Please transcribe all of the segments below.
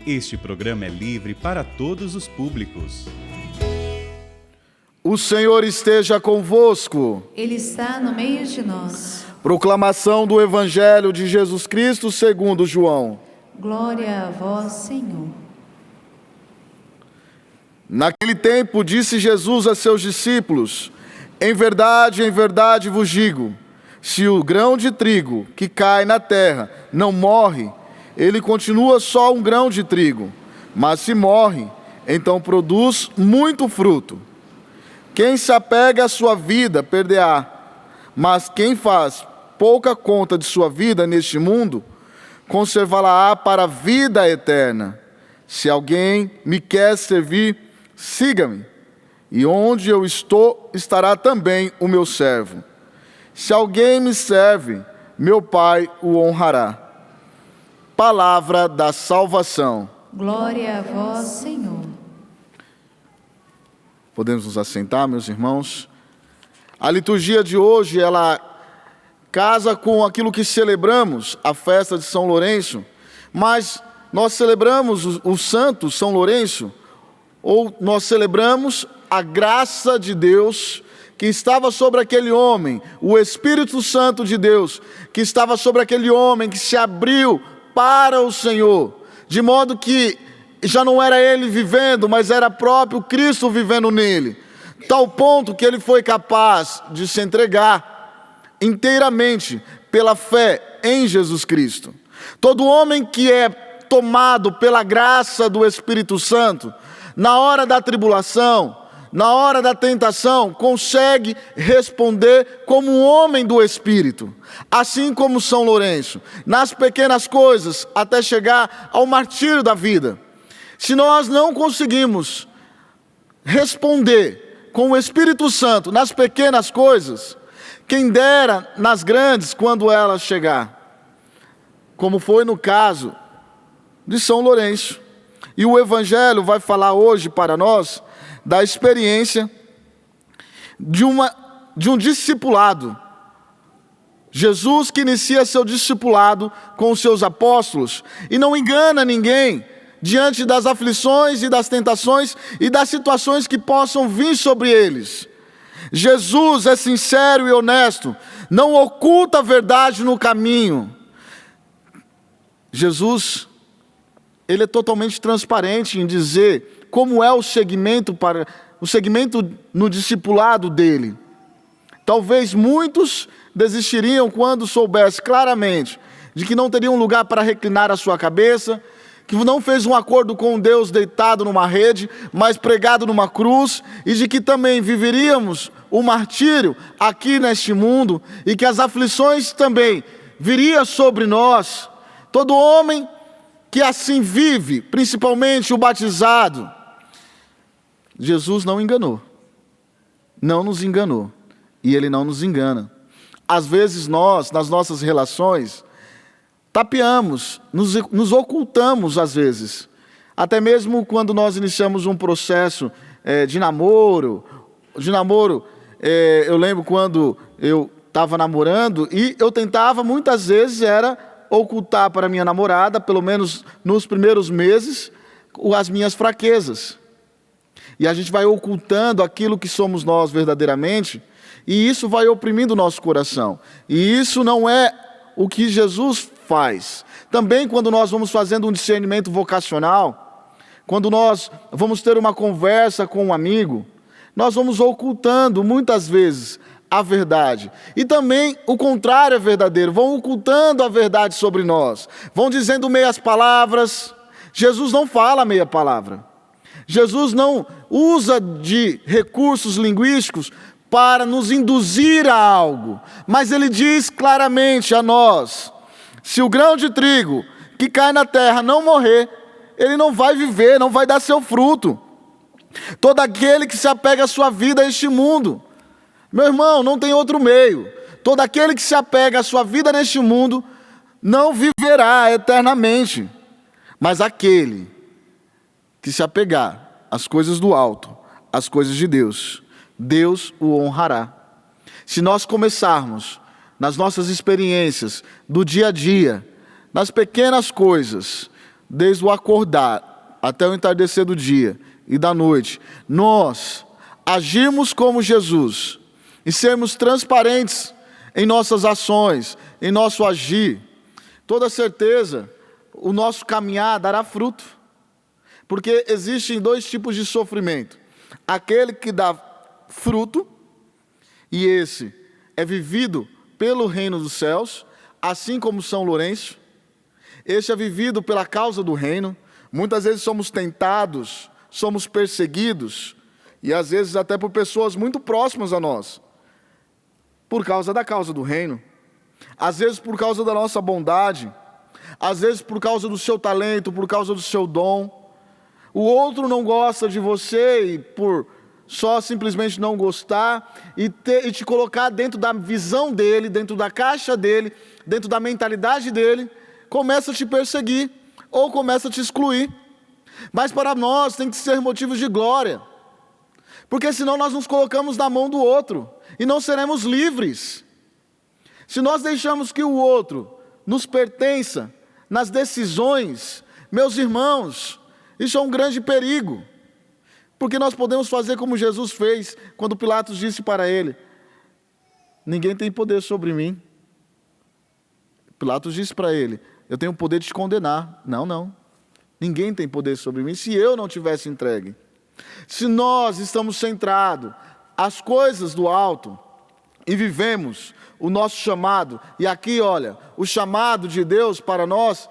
Este programa é livre para todos os públicos. O Senhor esteja convosco. Ele está no meio de nós. Proclamação do Evangelho de Jesus Cristo segundo João. Glória a vós, Senhor. Naquele tempo disse Jesus a seus discípulos: em verdade vos digo, se o grão de trigo que cai na terra não morre, ele continua só um grão de trigo, mas se morre, então produz muito fruto. Quem se apega à sua vida perderá, mas quem faz pouca conta de sua vida neste mundo, conservá-la-á para a vida eterna. Se alguém me quer servir, siga-me, e onde eu estou, estará também o meu servo. Se alguém me serve, meu Pai o honrará. Palavra da salvação. Glória a vós, Senhor. Podemos nos assentar, meus irmãos? A liturgia de hoje, ela casa com aquilo que celebramos, a festa de São Lourenço, mas nós celebramos o santo São Lourenço, ou nós celebramos a graça de Deus que estava sobre aquele homem, o Espírito Santo de Deus, que estava sobre aquele homem que se abriu para o Senhor, de modo que já não era ele vivendo, mas era próprio Cristo vivendo nele, tal ponto que ele foi capaz de se entregar inteiramente pela fé em Jesus Cristo. Todo homem que é tomado pela graça do Espírito Santo, na hora da tribulação, na hora da tentação, consegue responder como um homem do Espírito, assim como São Lourenço, nas pequenas coisas, até chegar ao martírio da vida. Se nós não conseguimos responder com o Espírito Santo nas pequenas coisas, quem dera nas grandes quando elas chegar, como foi no caso de São Lourenço. E o Evangelho vai falar hoje para nós da experiência de um discipulado. Jesus que inicia seu discipulado com os seus apóstolos e não engana ninguém diante das aflições e das tentações e das situações que possam vir sobre eles. Jesus é sincero e honesto, não oculta a verdade no caminho. Jesus, ele é totalmente transparente em dizer como é o segmento no discipulado dele. Talvez muitos desistiriam quando soubesse claramente de que não teriam lugar para reclinar a sua cabeça, que não fez um acordo com Deus deitado numa rede, mas pregado numa cruz, e de que também viveríamos o martírio aqui neste mundo, e que as aflições também viriam sobre nós. Todo homem que assim vive, principalmente o batizado, Jesus não enganou, não nos enganou, e Ele não nos engana. Às vezes nós, nas nossas relações, tapeamos, nos ocultamos às vezes, até mesmo quando nós iniciamos um processo de namoro, eu lembro quando eu estava namorando, e eu tentava muitas vezes ocultar para minha namorada, pelo menos nos primeiros meses, as minhas fraquezas. E a gente vai ocultando aquilo que somos nós verdadeiramente, e isso vai oprimindo o nosso coração. E isso não é o que Jesus faz. Também quando nós vamos fazendo um discernimento vocacional, quando nós vamos ter uma conversa com um amigo, nós vamos ocultando muitas vezes a verdade. E também o contrário é verdadeiro, vão ocultando a verdade sobre nós, vão dizendo meias palavras. Jesus não fala meia palavra. Jesus não usa de recursos linguísticos para nos induzir a algo, mas Ele diz claramente a nós: se o grão de trigo que cai na terra não morrer, ele não vai viver, não vai dar seu fruto. Todo aquele que se apega à sua vida a este mundo, meu irmão, não tem outro meio. Todo aquele que se apega à sua vida neste mundo não viverá eternamente, mas aquele que se apegar às coisas do alto, às coisas de Deus, Deus o honrará. Se nós começarmos nas nossas experiências do dia a dia, nas pequenas coisas, desde o acordar até o entardecer do dia e da noite, nós agirmos como Jesus e sermos transparentes em nossas ações, em nosso agir, toda certeza, o nosso caminhar dará fruto. Porque existem dois tipos de sofrimento. Aquele que dá fruto, e esse é vivido pelo reino dos céus, assim como São Lourenço. Este é vivido pela causa do reino. Muitas vezes somos tentados, somos perseguidos, e às vezes até por pessoas muito próximas a nós, por causa da causa do reino. Às vezes por causa da nossa bondade, às vezes por causa do seu talento, por causa do seu dom. O outro não gosta de você e por só simplesmente não gostar e te colocar dentro da visão dele, dentro da caixa dele, dentro da mentalidade dele, começa a te perseguir ou começa a te excluir. Mas para nós tem que ser motivos de glória, porque senão nós nos colocamos na mão do outro e não seremos livres. Se nós deixamos que o outro nos pertença nas decisões, meus irmãos, isso é um grande perigo, porque nós podemos fazer como Jesus fez, quando Pilatos disse para ele: ninguém tem poder sobre mim. Pilatos disse para ele: eu tenho o poder de te condenar. Não, ninguém tem poder sobre mim se eu não tivesse entregue. Se nós estamos centrados às coisas do alto e vivemos o nosso chamado, e aqui olha, o chamado de Deus para nós,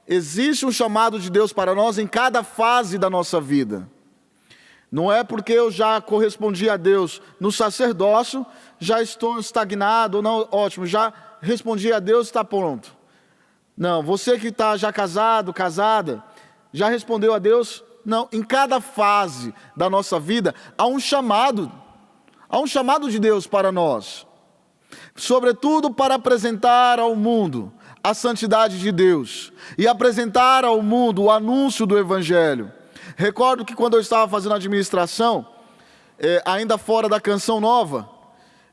existe um chamado de Deus para nós em cada fase da nossa vida. Não é porque eu já correspondi a Deus no sacerdócio, já estou estagnado, ou não, ótimo, já respondi a Deus, está pronto. Não, você que está já casado, casada, já respondeu a Deus? Não, em cada fase da nossa vida há um chamado de Deus para nós. Sobretudo para apresentar ao mundo a santidade de Deus e apresentar ao mundo o anúncio do Evangelho. Recordo que quando eu estava fazendo administração, ainda fora da Canção Nova,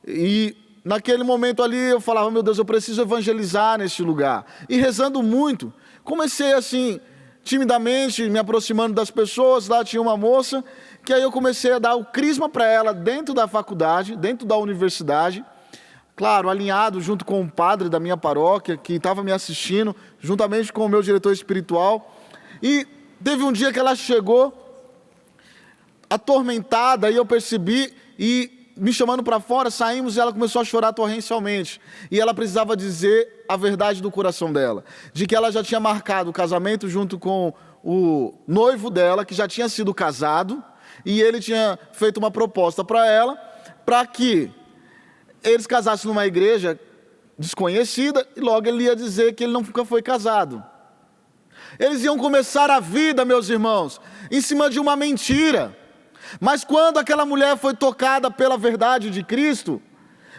e naquele momento ali eu falava: meu Deus, eu preciso evangelizar neste lugar. E rezando muito, comecei assim, timidamente, me aproximando das pessoas. Lá tinha uma moça, que aí eu comecei a dar o crisma para ela dentro da faculdade, dentro da universidade, claro, alinhado junto com o padre da minha paróquia, que estava me assistindo, juntamente com o meu diretor espiritual. E teve um dia que ela chegou atormentada, e eu percebi, e me chamando para fora, saímos e ela começou a chorar torrencialmente. E ela precisava dizer a verdade do coração dela, de que ela já tinha marcado o casamento junto com o noivo dela, que já tinha sido casado, e ele tinha feito uma proposta para ela, para que eles casassem numa igreja desconhecida, e logo ele ia dizer que ele nunca foi casado. Eles iam começar a vida, meus irmãos, em cima de uma mentira. Mas quando aquela mulher foi tocada pela verdade de Cristo,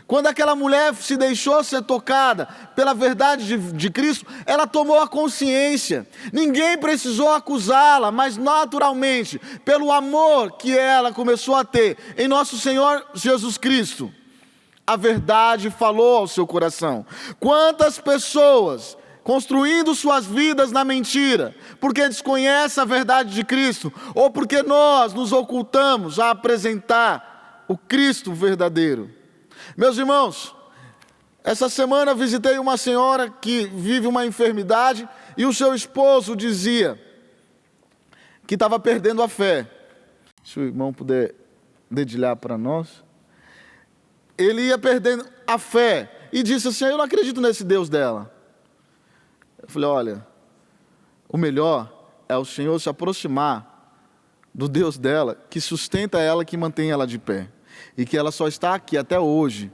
quando aquela mulher se deixou ser tocada pela verdade de Cristo, ela tomou a consciência. Ninguém precisou acusá-la, mas naturalmente, pelo amor que ela começou a ter em nosso Senhor Jesus Cristo, a verdade falou ao seu coração. Quantas pessoas construindo suas vidas na mentira, porque desconhecem a verdade de Cristo, ou porque nós nos ocultamos a apresentar o Cristo verdadeiro. Meus irmãos, essa semana visitei uma senhora que vive uma enfermidade, e o seu esposo dizia que estava perdendo a fé. Se o irmão puder dedilhar para nós. Ele ia perdendo a fé e disse assim: eu não acredito nesse Deus dela. Eu falei: olha, o melhor é o Senhor se aproximar do Deus dela, que sustenta ela, que mantém ela de pé. E que ela só está aqui até hoje,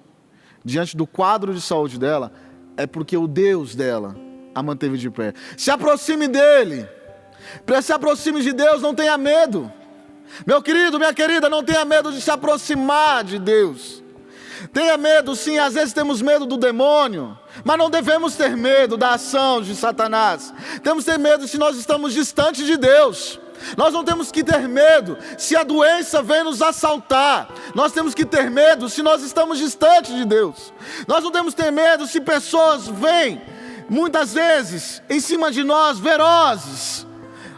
diante do quadro de saúde dela, é porque o Deus dela a manteve de pé. Se aproxime dele. Para se aproxime de Deus, não tenha medo. Meu querido, minha querida, não tenha medo de se aproximar de Deus. Tenha medo, sim, às vezes temos medo do demônio, mas não devemos ter medo da ação de Satanás. Temos que ter medo se nós estamos distantes de Deus. Nós não temos que ter medo se a doença vem nos assaltar. Nós temos que ter medo se nós estamos distantes de Deus. Nós não temos que ter medo se pessoas vêm, muitas vezes, em cima de nós, ferozes,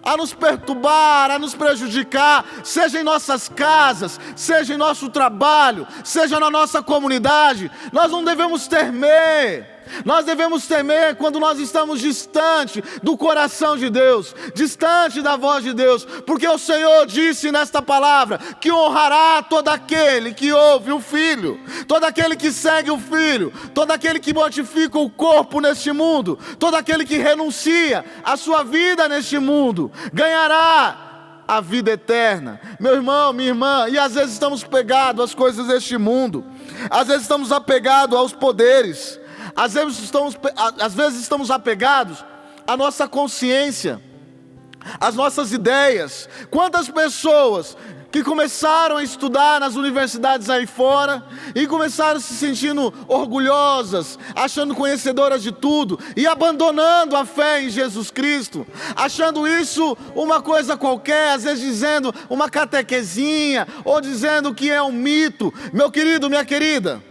a nos perturbar, a nos prejudicar, seja em nossas casas, seja em nosso trabalho, seja na nossa comunidade. Nós não devemos temer. Nós devemos temer quando nós estamos distante do coração de Deus, distante da voz de Deus, porque o Senhor disse nesta palavra que honrará todo aquele que ouve o Filho, todo aquele que segue o Filho, todo aquele que mortifica o corpo neste mundo, todo aquele que renuncia à sua vida neste mundo, ganhará a vida eterna. Meu irmão, minha irmã, e às vezes estamos pegados às coisas deste mundo, às vezes estamos apegados aos poderes, às vezes estamos apegados à nossa consciência, às nossas ideias. Quantas pessoas que começaram a estudar nas universidades aí fora e começaram se sentindo orgulhosas, achando conhecedoras de tudo e abandonando a fé em Jesus Cristo, achando isso uma coisa qualquer, às vezes dizendo uma catequezinha ou dizendo que é um mito. Meu querido, minha querida,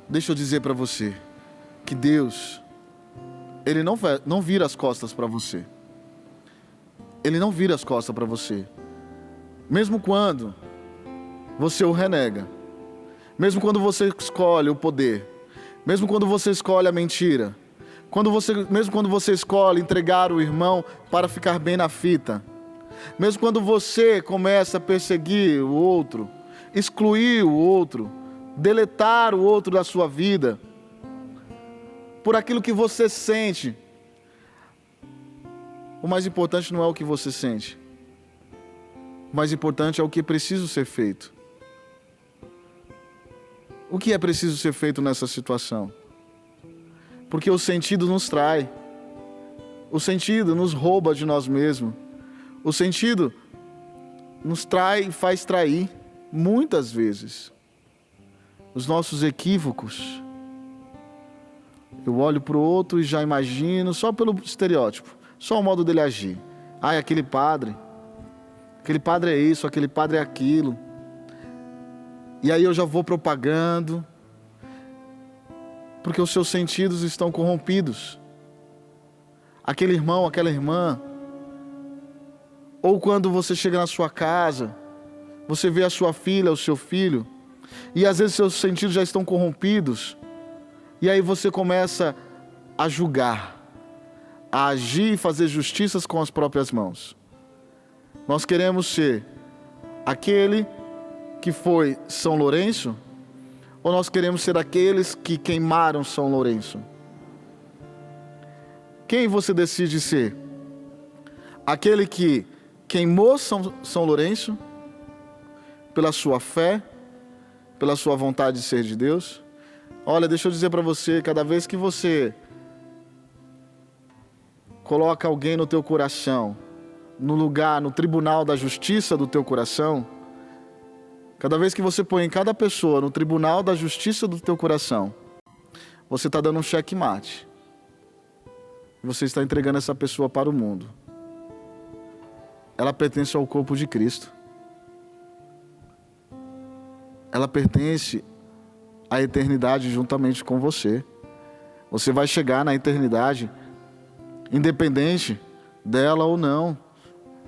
deixa eu dizer para você que Deus, Ele não vira as costas para você. Ele não vira as costas para você. Mesmo quando você o renega, mesmo quando você escolhe o poder, mesmo quando você escolhe a mentira, mesmo quando você escolhe entregar o irmão para ficar bem na fita, mesmo quando você começa a perseguir o outro, excluir o outro, deletar o outro da sua vida, por aquilo que você sente. O mais importante não é o que você sente. O mais importante é o que é preciso ser feito. O que é preciso ser feito nessa situação? Porque o sentido nos trai. O sentido nos rouba de nós mesmos. O sentido nos trai e faz trair, muitas vezes. Os nossos equívocos. Eu olho para o outro e já imagino, só pelo estereótipo, só o modo dele agir. Ai, aquele padre é isso, aquele padre é aquilo. E aí eu já vou propagando, porque os seus sentidos estão corrompidos. Aquele irmão, aquela irmã. Ou quando você chega na sua casa, você vê a sua filha, o seu filho, e às vezes seus sentidos já estão corrompidos, e aí você começa a julgar, a agir e fazer justiças com as próprias mãos. Nós queremos ser aquele que foi São Lourenço, ou nós queremos ser aqueles que queimaram São Lourenço? Quem você decide ser? Aquele que queimou São Lourenço pela sua fé, pela sua vontade de ser de Deus? Olha, deixa eu dizer para você, cada vez que você coloca alguém no teu coração, no lugar, no tribunal da justiça do teu coração, cada vez que você põe cada pessoa no tribunal da justiça do teu coração, você está dando um checkmate. Você está entregando essa pessoa para o mundo. Ela pertence ao corpo de Cristo. Ela pertence à eternidade juntamente com você. Você vai chegar na eternidade independente dela ou não.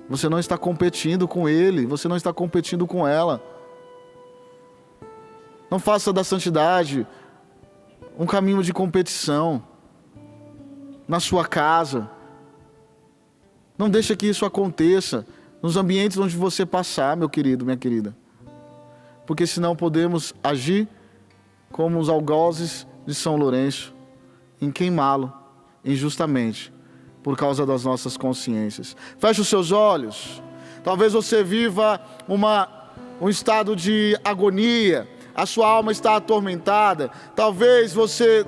Você não está competindo com ele, você não está competindo com ela. Não faça da santidade um caminho de competição na sua casa. Não deixe que isso aconteça nos ambientes onde você passar, meu querido, minha querida. Porque senão podemos agir como os algozes de São Lourenço, em queimá-lo injustamente, por causa das nossas consciências. Feche os seus olhos. Talvez você viva um estado de agonia, a sua alma está atormentada. Talvez você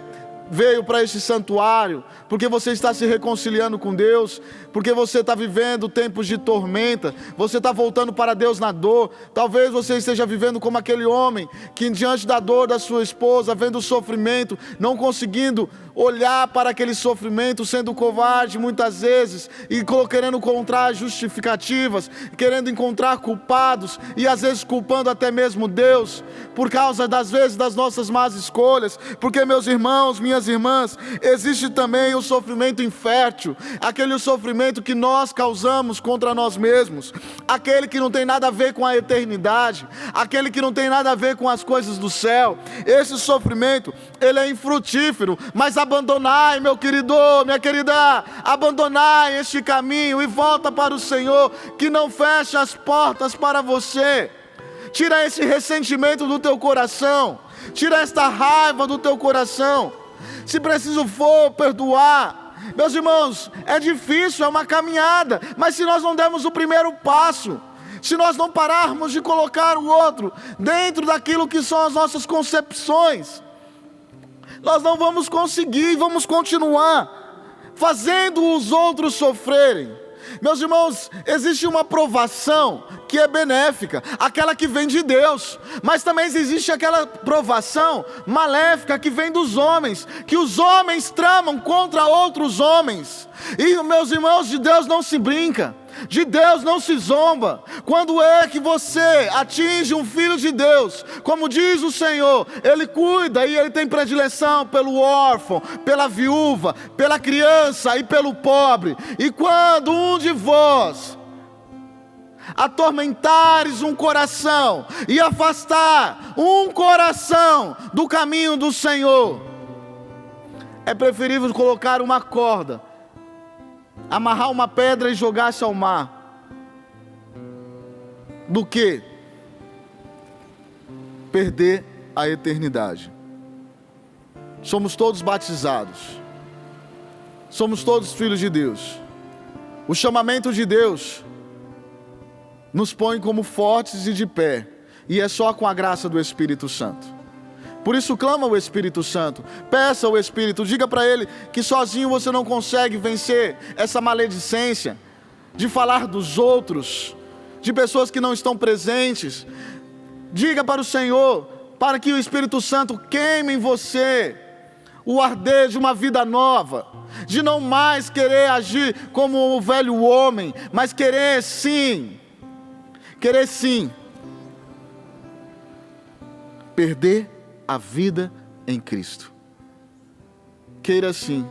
veio para esse santuário porque você está se reconciliando com Deus, porque você está vivendo tempos de tormenta, você está voltando para Deus na dor. Talvez você esteja vivendo como aquele homem que, diante da dor da sua esposa, vendo o sofrimento, não conseguindo olhar para aquele sofrimento, sendo covarde muitas vezes e querendo encontrar justificativas, querendo encontrar culpados e às vezes culpando até mesmo Deus por causa das vezes das nossas más escolhas. Porque, meus irmãos, minhas minhas irmãs, existe também o sofrimento infértil, aquele sofrimento que nós causamos contra nós mesmos, aquele que não tem nada a ver com a eternidade, aquele que não tem nada a ver com as coisas do céu. Esse sofrimento, ele é infrutífero, mas abandonai, meu querido, minha querida, abandonai este caminho e volta para o Senhor, que não fecha as portas para você. Tira esse ressentimento do teu coração, tira esta raiva do teu coração. Se preciso for, perdoar. Meus irmãos, é difícil, é uma caminhada, mas se nós não dermos o primeiro passo, se nós não pararmos de colocar o outro dentro daquilo que são as nossas concepções, nós não vamos conseguir, vamos continuar fazendo os outros sofrerem. Meus irmãos, existe uma provação que é benéfica, aquela que vem de Deus, mas também existe aquela provação maléfica que vem dos homens, que os homens tramam contra outros homens. E, meus irmãos, de Deus não se brinca, de Deus não se zomba. Quando é que você atinge um filho de Deus, como diz o Senhor, Ele cuida e Ele tem predileção pelo órfão, pela viúva, pela criança e pelo pobre. E quando um de vós atormentares um coração e afastar um coração do caminho do Senhor, é preferível colocar uma corda, amarrar uma pedra e jogar-se ao mar, do que perder a eternidade. Somos todos batizados, somos todos filhos de Deus. O chamamento de Deus nos põe como fortes e de pé, e é só com a graça do Espírito Santo. Por isso clama o Espírito Santo, peça ao Espírito, diga para Ele que sozinho você não consegue vencer essa maledicência de falar dos outros, de pessoas que não estão presentes. Diga para o Senhor, para que o Espírito Santo queime em você o arder de uma vida nova, de não mais querer agir como o velho homem, mas querer sim, perder a vida em Cristo. Queira sim,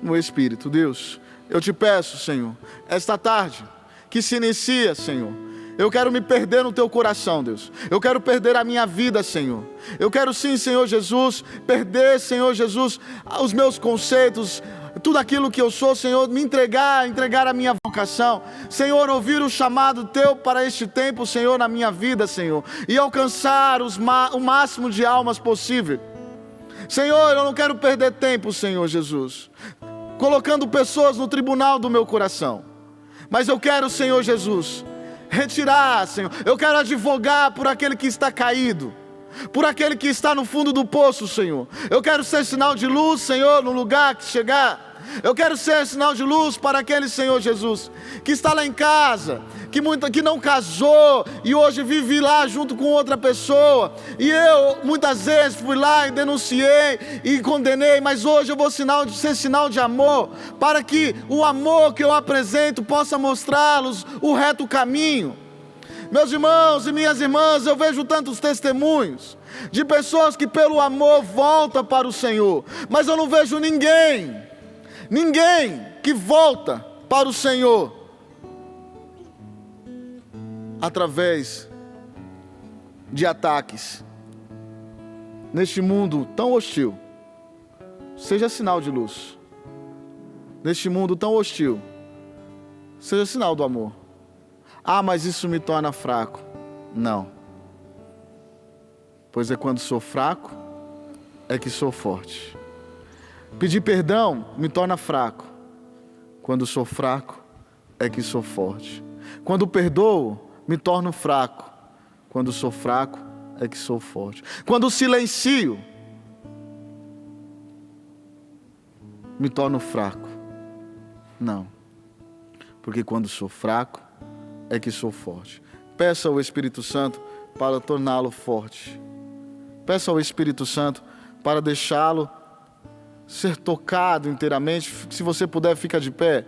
no Espírito. Deus, eu te peço, Senhor, esta tarde que se inicia, Senhor, eu quero me perder no teu coração, Deus. Eu quero perder a minha vida, Senhor. Eu quero sim, Senhor Jesus, perder, Senhor Jesus, os meus conceitos, tudo aquilo que eu sou, Senhor, me entregar a minha vocação, Senhor, ouvir o chamado Teu para este tempo, Senhor, na minha vida, Senhor, e alcançar o máximo de almas possível. Senhor, eu não quero perder tempo, Senhor Jesus, colocando pessoas no tribunal do meu coração, mas eu quero, Senhor Jesus, retirar, Senhor, eu quero advogar por aquele que está caído, por aquele que está no fundo do poço, Senhor. Eu quero ser sinal de luz, Senhor, no lugar que chegar. Eu quero ser sinal de luz para aquele, Senhor Jesus, que está lá em casa, que não casou e hoje vive lá junto com outra pessoa. E eu muitas vezes fui lá e denunciei e condenei, mas hoje eu vou ser sinal de amor, para que o amor que eu apresento possa mostrá-los o reto caminho. Meus irmãos e minhas irmãs, eu vejo tantos testemunhos de pessoas que pelo amor voltam para o Senhor, mas eu não vejo ninguém que volta para o Senhor através de ataques. Neste mundo tão hostil, seja sinal de luz. Neste mundo tão hostil, seja sinal do amor. Ah, mas isso me torna fraco. Não. Pois é quando sou fraco, é que sou forte. Pedir perdão me torna fraco. Quando sou fraco, é que sou forte. Quando perdoo, me torno fraco. Quando sou fraco, é que sou forte. Quando silencio, me torno fraco. Não. Porque quando sou fraco, é que sou forte. Peça ao Espírito Santo para torná-lo forte. Peça ao Espírito Santo para deixá-lo ser tocado inteiramente. Se você puder, fica de pé.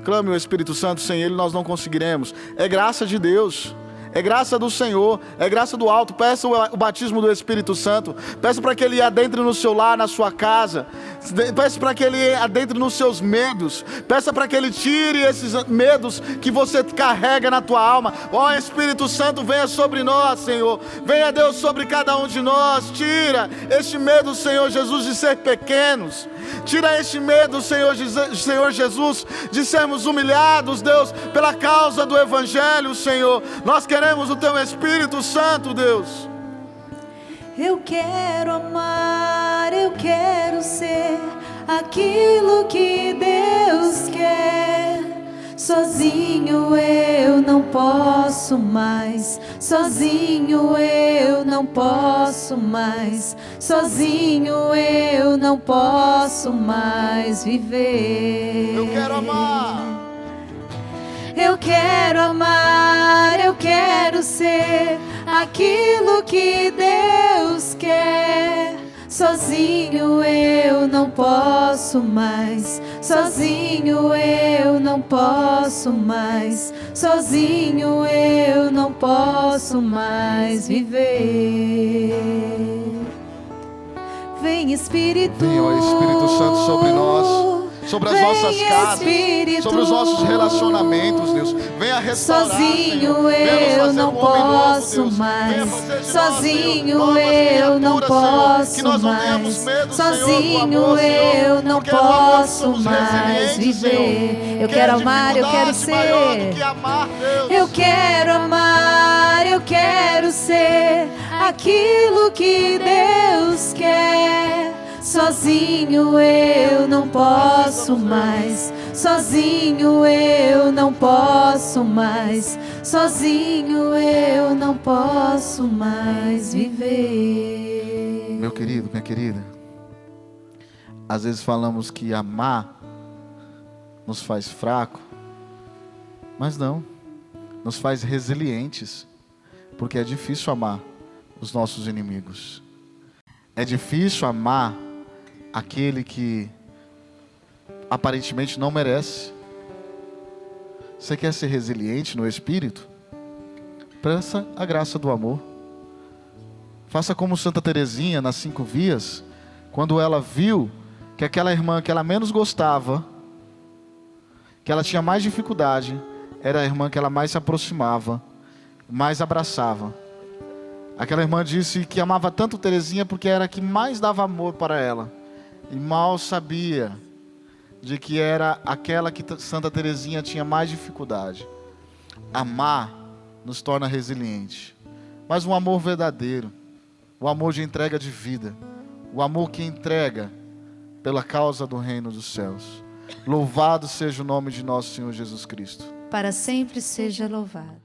Clame ao Espírito Santo, sem Ele nós não conseguiremos. É graça de Deus. É graça do Senhor, é graça do alto. Peça o batismo do Espírito Santo. Peça para que Ele adentre no seu lar, na sua casa. Peça para que Ele adentre nos seus medos. Peça para que Ele tire esses medos que você carrega na tua alma. Ó Espírito Santo, venha sobre nós, Senhor. Venha, Deus, sobre cada um de nós. Tira este medo, Senhor Jesus, de ser pequenos. Tira este medo, Senhor Jesus, de sermos humilhados, Deus, pela causa do Evangelho, Senhor. Nós queremos o Teu Espírito Santo, Deus. Eu quero amar, eu quero ser aquilo que Deus quer. Sozinho eu não posso mais, sozinho eu não posso mais, sozinho eu não posso mais viver. Eu quero amar. Eu quero amar, eu quero ser aquilo que Deus quer. Sozinho eu não posso mais, sozinho eu não posso mais, sozinho eu não posso mais viver. Vem Espírito, Venha, ó Espírito Santo, sobre nós, sobre as nossas casas, sobre os nossos relacionamentos, Deus. Venha restaurar, sozinho Senhor. eu não posso mais, sozinho eu não posso mais, sozinho eu não posso mais viver. Eu quero amar, eu quero ser, eu quero amar, eu quero ser aquilo que Deus quer. Sozinho eu não posso mais, sozinho eu não posso mais, sozinho eu não posso mais viver. Meu querido, minha querida, às vezes falamos que amar nos faz fraco, mas não, nos faz resilientes, porque é difícil amar os nossos inimigos. É difícil amar aquele que aparentemente não merece. Você quer ser resiliente no espírito? Peça a graça do amor. Faça como Santa Teresinha nas 5 vias, quando ela viu que aquela irmã que ela menos gostava, que ela tinha mais dificuldade, era a irmã que ela mais se aproximava, mais abraçava. Aquela irmã disse que amava tanto Teresinha porque era a que mais dava amor para ela. E mal sabia de que era aquela que Santa Teresinha tinha mais dificuldade. Amar nos torna resiliente. Mas um amor verdadeiro, o amor de entrega de vida, o amor que entrega pela causa do reino dos céus. Louvado seja o nome de nosso Senhor Jesus Cristo. Para sempre seja louvado.